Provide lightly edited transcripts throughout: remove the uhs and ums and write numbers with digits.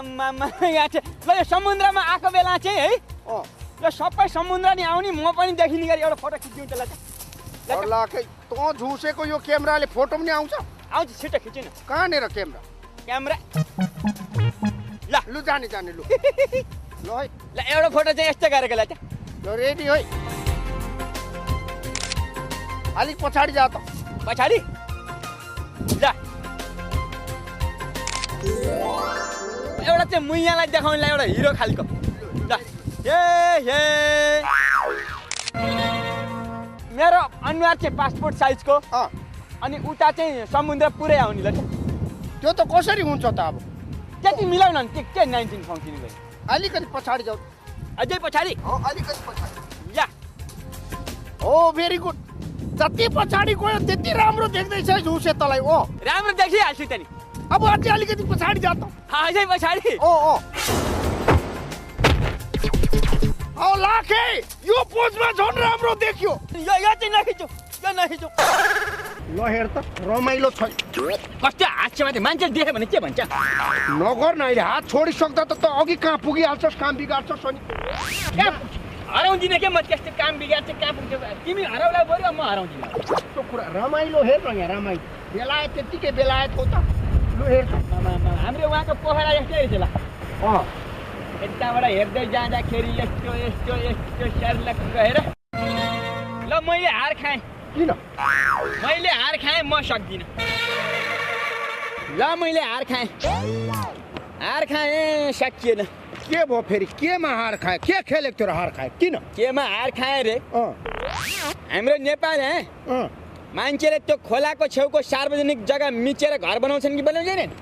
आम्मामा यहाँ चाहिँ ल यो समुद्रमा आएको बेला चाहिँ है यो सबै समुद्र नि आउने म पनि देखिने गरी एउटा फोटो खिच्दिउँ त्यसलाई चाहिँ ल खै तँ झुसेको यो क्यामेराले फोटो पनि आउँछ आउँछ छिटो खिच्नु न कहाँनिर क्यामेरा क्यामेरा ल लु जाने जाने लु ल है ल एउटा फोटो चाहिँ यस्तै गरेको ल चाहिँ ल रेडी है अलिक पछाडि जा त पछाडि ल एउटा चाहिँ मुइयालाई देखाउनलाई एउटा हिरो खालको ल ए मेरो अनुहार चाहिँ पासपोर्ट साइजको अनि उता चाहिँ समुद्र पुरै आउने ल त्यो त कसरी हुन्छ त अब त्यति मिलाउन नि के 19 फङ्क्सनिङ गरी अलिकति पछाडि जाऊ अझै पछाडि अलिकति पछाडि या ओ भेरी गुड जति पछाडि गयो त्यति राम्रो देख्दैछ झुसे तँलाई ओ राम्रो देखिहाल्छु त नि अब अझै अलिकति पछाडि जा त अझै पछाडि ओ लाखे यो पोजमा झन् राम्रो देखियो यो चाहिँ नखिचौ यो नखिचौ ल हेर त रमाइलो छ कस्तो हास्यमा चाहिँ मान्छे देख्यो भने के भन्छ नगर न अहिले हात छोडिसक्दा त अघि कहाँ पुगिहाल्छस् काम बिगार्छस् अनि हराउँदिन के म त्यस्तो काम बिगार्छ कहाँ पुग्छ तिमी हराउला बरु म हराउँदिन त्यो कुरा रमाइलो हेर न यहाँ रमाइलो बेलायत त्यत्तिकै बेलायत हो त लु हेर हाम्रो उहाँको पोखरा यस्तै रहेछ ल यताबाट हेर्दै जाँदाखेरि यस्तो यस्तो यस्तो सर्लक्क हेर ल मैले हार खाएँ किन मैले हार खाएँ म सक्दिनँ ल मैले हार खाएँ सकिएन के भयो फेरि केमा हार खाए के खेलेको थियो र हार खाए किन केमा हार खाएँ रे हाम्रो नेपाल मान्छेले त्यो खोलाको छेउको सार्वजनिक जग्गा मिचेर घर बनाउँछन् कि बनाउँदैनन्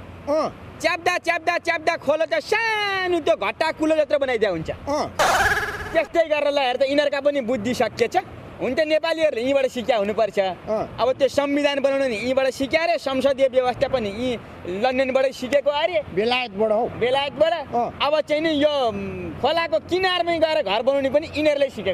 च्याप्दा खोलो त सानो त्यो घट्टा कुलो जत्रो बनाइदिया हुन्छ त्यस्तै गरेर ल हेर त यिनीहरूका पनि बुद्धि सकिएछ हुन त नेपालीहरूले यहीँबाट सिक्या हुनुपर्छ अब त्यो संविधान बनाउनु नि यहीँबाट सिक्या रे संसदीय व्यवस्था पनि यहीँ लन्डनबाटै सिकेको अरे बेलायतबाट अब चाहिँ नि यो खोलाको किनारमै गएर घर बनाउने पनि यिनीहरूले सिकेको